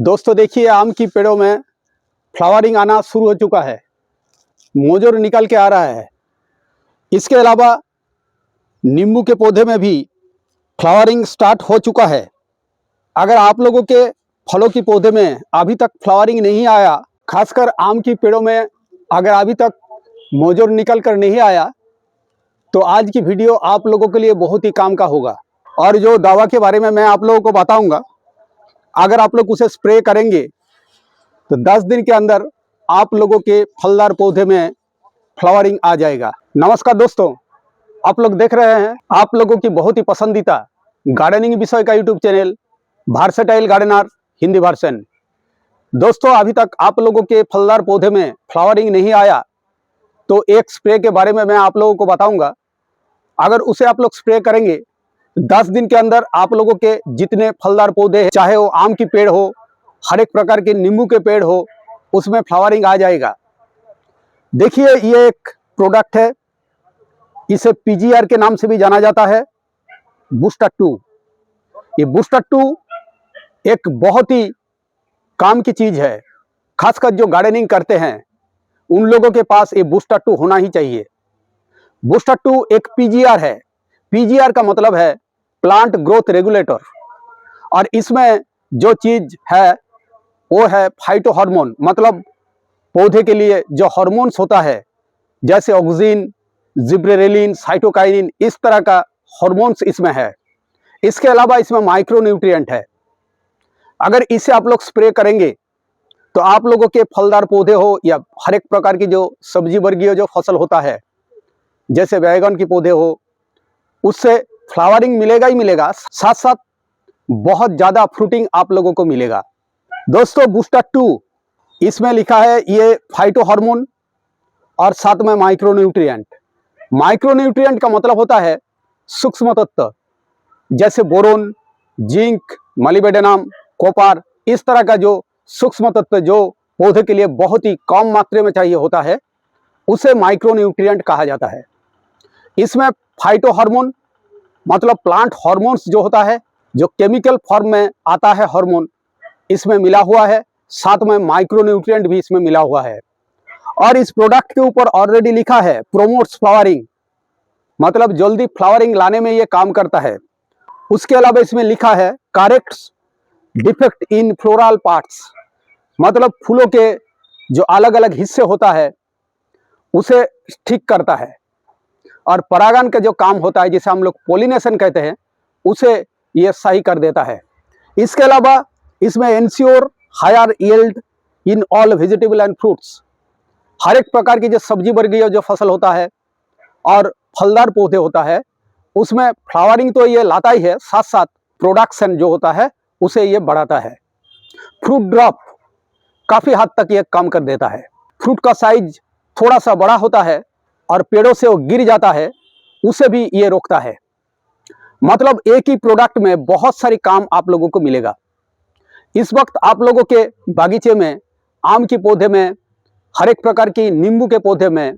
दोस्तों देखिए, आम की पेड़ों में फ्लावरिंग आना शुरू हो चुका है। मोजर निकल के आ रहा है। इसके अलावा नींबू के पौधे में भी फ्लावरिंग स्टार्ट हो चुका है। अगर आप लोगों के फलों की पौधे में अभी तक फ्लावरिंग नहीं आया, खासकर आम की पेड़ों में अगर अभी तक मोजर निकल कर नहीं आया, तो आज की वीडियो आप लोगों के लिए बहुत ही काम का होगा। और जो दवा के बारे में मैं आप लोगों को बताऊंगा, अगर आप लोग उसे स्प्रे करेंगे तो 10 दिन के अंदर आप लोगों के फलदार पौधे में फ्लावरिंग आ जाएगा। नमस्कार दोस्तों, आप लोग देख रहे हैं आप लोगों की बहुत ही पसंदीदा गार्डनिंग विषय का YouTube channel versatile gardener Hindi version. दोस्तों, अभी तक आप लोगों के फलदार पौधे में फ्लावरिंग नहीं आया तो एक स्प्रे के बारे में मैं आप लोगों को बताऊंगा। अगर उसे आप लोग स्प्रे करेंगे 10 दिन के अंदर आप लोगों के जितने फलदार पौधे हैं, चाहे वो आम की पेड़ हो, हर एक प्रकार के नींबू के पेड़ हो, उसमें फ्लावरिंग आ जाएगा। देखिए, ये एक प्रोडक्ट है, इसे पीजीआर के नाम से भी जाना जाता है, बूस्टर 2। ये बूस्टर 2 एक बहुत ही काम की चीज है। खासकर जो गार्डनिंग करते हैं उन लोगों के पास ये बूस्टर 2 होना ही चाहिए। बूस्टर 2 एक पीजीआर है। पीजीआर का मतलब है प्लांट ग्रोथ रेगुलेटर, और इसमें जो चीज है वो है फाइटो हार्मोन। मतलब पौधे के लिए जो हार्मोन्स होता है, जैसे ऑक्सिन, जिब्रेरेलिन, साइटोकाइनिन, इस तरह का हार्मोन्स इसमें है। इसके अलावा इसमें माइक्रो न्यूट्रिएंट है। अगर इसे आप लोग स्प्रे करेंगे तो आप लोगों के फलदार पौधे हो या हर एक प्रकार की जो सब्जी वर्गीय जो फसल होता है, जैसे बैगन के पौधे हो, उससे फ्लावरिंग मिलेगा ही मिलेगा, साथ साथ बहुत ज्यादा फ्रूटिंग आप लोगों को मिलेगा। दोस्तों, बूस्टर 2 इसमें लिखा है ये फाइटो हार्मोन और साथ में माइक्रो न्यूट्रिएंट। माइक्रो न्यूट्रिएंट का मतलब होता है सूक्ष्म तत्व, जैसे बोरोन, जिंक, मॉलिब्डेनम, कॉपर, इस तरह का जो सूक्ष्म तत्व जो पौधे के लिए बहुत ही कम मात्रा में चाहिए होता है, उसे माइक्रो न्यूट्रिएंट कहा जाता है। इसमें फाइटो हार्मोन मतलब प्लांट हार्मोन्स जो होता है, जो केमिकल फॉर्म में आता है हार्मोन, इसमें मिला हुआ है। साथ में माइक्रो न्यूट्रिएंट भी इसमें मिला हुआ है। और इस प्रोडक्ट के ऊपर ऑलरेडी लिखा है प्रोमोट्स फ्लावरिंग, मतलब जल्दी फ्लावरिंग लाने में ये काम करता है। उसके अलावा इसमें लिखा है corrects defect in floral parts, मतलब फूलों के जो अलग अलग हिस्से होता है उसे ठीक करता है। और परागण का जो काम होता है, जिसे हम लोग पोलिनेशन कहते हैं, उसे ये सही कर देता है। इसके अलावा इसमें ensure higher yield in all vegetable and fruits, हर एक प्रकार की जो सब्जी वर्गीय जो फसल होता है और फलदार पौधे होता है, उसमें फ्लावरिंग तो ये लाता ही है, साथ साथ प्रोडक्शन जो होता है उसे ये बढ़ाता है। फ्रूट ड्रॉप काफी हद तक ये कम कर देता है। फ्रूट का साइज थोड़ा सा बड़ा होता है और पेड़ों से वो गिर जाता है, उसे भी ये रोकता है। मतलब एक ही प्रोडक्ट में बहुत सारी काम आप लोगों को मिलेगा। इस वक्त आप लोगों के बागीचे में आम के पौधे में, हर एक प्रकार की नींबू के पौधे में,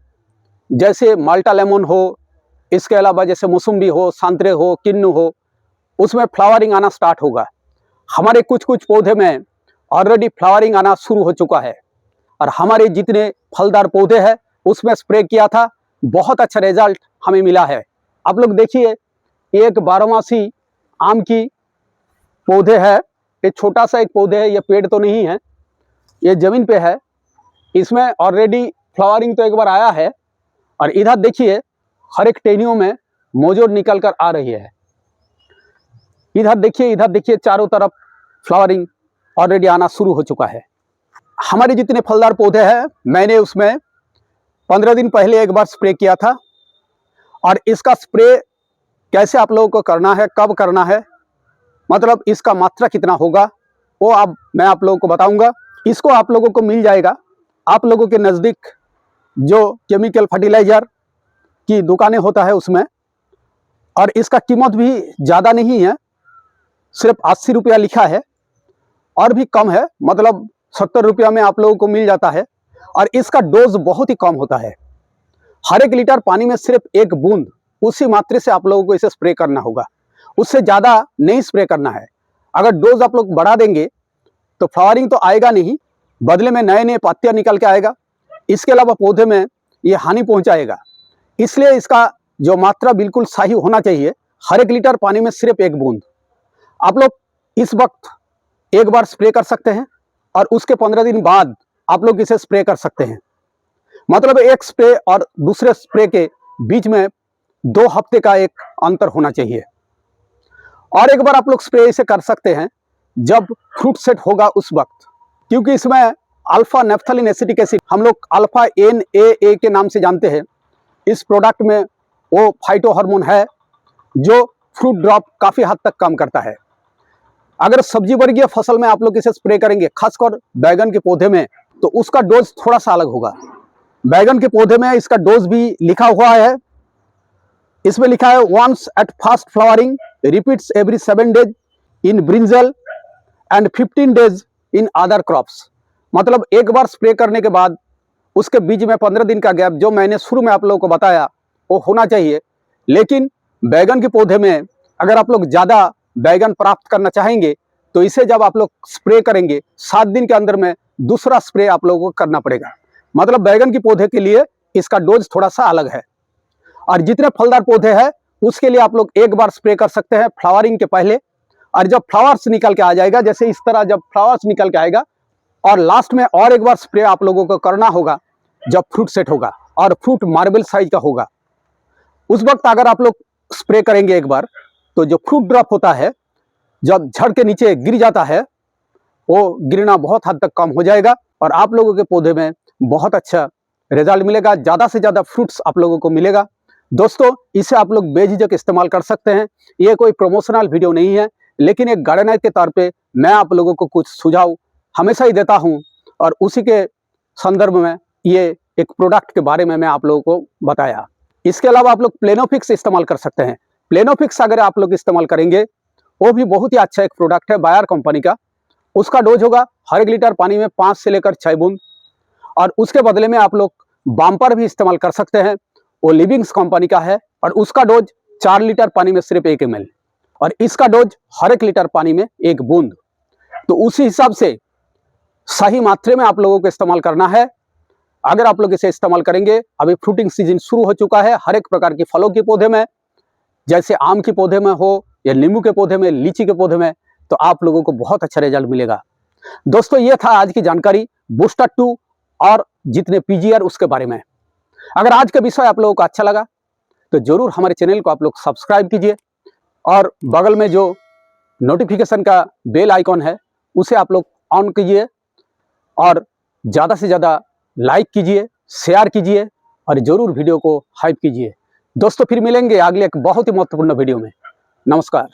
जैसे माल्टा लेमन हो, इसके अलावा जैसे मौसम्बी हो, संतरे हो, किन्नू हो, उसमें फ्लावरिंग आना स्टार्ट होगा। हमारे कुछ कुछ पौधे में ऑलरेडी फ्लावरिंग आना शुरू हो चुका है। और हमारे जितने फलदार पौधे हैं उसमें स्प्रे किया था, बहुत अच्छा रिजल्ट हमें मिला है। आप लोग देखिए, एक 12मासी आम की पौधे है। ये छोटा सा एक पौधे है, ये पेड़ तो नहीं है, ये जमीन पे है। इसमें ऑलरेडी फ्लावरिंग तो एक बार आया है। और इधर देखिए, हर एक टहनियों में मोजर निकल कर आ रही है। इधर देखिए, चारों तरफ फ्लावरिंग ऑलरेडी आना शुरू हो चुका है। हमारे जितने फलदार पौधे हैं, मैंने उसमें 15 दिन पहले एक बार स्प्रे किया था। और इसका स्प्रे कैसे आप लोगों को करना है, कब करना है, मतलब इसका मात्रा कितना होगा, वो अब मैं आप लोगों को बताऊंगा। इसको आप लोगों को मिल जाएगा आप लोगों के नज़दीक जो केमिकल फर्टिलाइजर की दुकानें होता है उसमें। और इसका कीमत भी ज़्यादा नहीं है, सिर्फ 80 रुपया लिखा है, और भी कम है, मतलब 70 रुपया में आप लोगों को मिल जाता है। और इसका डोज बहुत ही कम होता है। हर 1 लीटर पानी में सिर्फ 1 बूंद, उसी मात्रा से आप लोगों को इसे स्प्रे करना होगा, उससे ज़्यादा नहीं स्प्रे करना है। अगर डोज आप लोग बढ़ा देंगे तो फ्लावरिंग तो आएगा नहीं, बदले में नए नए पत्तियां निकल के आएगा। इसके अलावा पौधे में ये हानि पहुंचाएगा। इसलिए इसका जो मात्रा बिल्कुल सही होना चाहिए, हर 1 लीटर पानी में सिर्फ 1 बूंद। आप लोग इस वक्त एक बार स्प्रे कर सकते हैं और उसके 15 दिन बाद आप लोग इसे स्प्रे कर सकते हैं। मतलब एक स्प्रे और दूसरे स्प्रे के बीच में 2 हफ्ते का एक अंतर होना चाहिए। और एक बार आप लोग स्प्रे इसे कर सकते हैं जब फ्रूट सेट होगा उस वक्त, क्योंकि इसमें अल्फा नेफ्थलीन एसिटिक एसिड हम लोग अल्फा NAA के नाम से जानते हैं। इस प्रोडक्ट में वो फाइटो हार्मोन है जो फ्रूट ड्रॉप काफ़ी हद तक कम करता है। अगर सब्जी वर्गीय फसल में आप लोग इसे स्प्रे करेंगे, खासकर बैगन के पौधे में, तो उसका डोज थोड़ा सा अलग होगा। बैगन के पौधे में इसका डोज भी लिखा हुआ है। इसमें लिखा है once at fast flowering, repeats every 7 days in brinjal and 15 days in other crops. मतलब एक बार स्प्रे करने के बाद उसके बीच में 15 दिन का गैप, जो मैंने शुरू में आप लोगों को बताया, वो होना चाहिए। लेकिन बैगन के पौधे में अगर आप लोग ज़्यादा बैगन प्राप्त करना चाहेंगे तो इसे जब आप लोग स्प्रे करेंगे 7 दिन के अंदर में दूसरा स्प्रे आप लोगों को करना पड़ेगा। मतलब बैगन के पौधे के लिए इसका डोज थोड़ा सा अलग है। और जितने फलदार पौधे हैं उसके लिए आप लोग एक बार स्प्रे कर सकते हैं फ्लावरिंग के पहले। और जब फ्लावर्स निकल के आ जाएगा, जैसे इस तरह जब फ्लावर्स निकल के आएगा, और लास्ट में और एक बार स्प्रे आप लोगों को करना होगा जब फ्रूट सेट होगा और फ्रूट मार्बल साइज का होगा। उस वक्त अगर आप लोग स्प्रे करेंगे एक बार, तो जो फ्रूट ड्रॉप होता है जब झड़ के नीचे गिर जाता है, वो गिरना बहुत हद तक कम हो जाएगा और आप लोगों के पौधे में बहुत अच्छा रिजल्ट मिलेगा। ज़्यादा से ज़्यादा फ्रूट्स आप लोगों को मिलेगा। दोस्तों, इसे आप लोग बेझिझक इस्तेमाल कर सकते हैं। ये कोई प्रमोशनल वीडियो नहीं है, लेकिन एक गार्डनर के तौर पे मैं आप लोगों को कुछ सुझाव हमेशा ही देता हूं और उसी के संदर्भ में ये एक प्रोडक्ट के बारे में मैं आप लोगों को बताया। इसके अलावा आप लोग प्लेनोफिक्स इस्तेमाल कर सकते हैं। प्लेनोफिक्स अगर आप लोग इस्तेमाल करेंगे, वो भी बहुत ही अच्छा एक प्रोडक्ट है बायर कंपनी का। उसका डोज होगा हर 1 लीटर पानी में 5 से लेकर 6 बूंद। और उसके बदले में आप लोग बाम्पर भी इस्तेमाल कर सकते हैं, वो लिविंग्स कंपनी का है और उसका डोज 4 लीटर पानी में सिर्फ 1 ml और इसका डोज हर 1 लीटर पानी में 1 बूंद। तो उसी हिसाब से सही मात्रा में आप लोगों को इस्तेमाल करना है। अगर आप लोग इसे इस्तेमाल करेंगे, अभी फ्रूटिंग सीजन शुरू हो चुका है हर एक प्रकार के फलों के पौधे में, जैसे आम के पौधे में हो या नींबू के पौधे में, लीची के पौधे में, तो आप लोगों को बहुत अच्छा रिजल्ट मिलेगा। दोस्तों, ये था आज की जानकारी बूस्टर 2 और जितने PGR उसके बारे में। अगर आज का विषय आप लोगों को अच्छा लगा तो जरूर हमारे चैनल को आप लोग सब्सक्राइब कीजिए और बगल में जो नोटिफिकेशन का बेल आइकॉन है उसे आप लोग ऑन कीजिए और ज़्यादा से ज़्यादा लाइक कीजिए, शेयर कीजिए और ज़रूर वीडियो को हाइप कीजिए। दोस्तों, फिर मिलेंगे अगले एक बहुत ही महत्वपूर्ण वीडियो में। नमस्कार।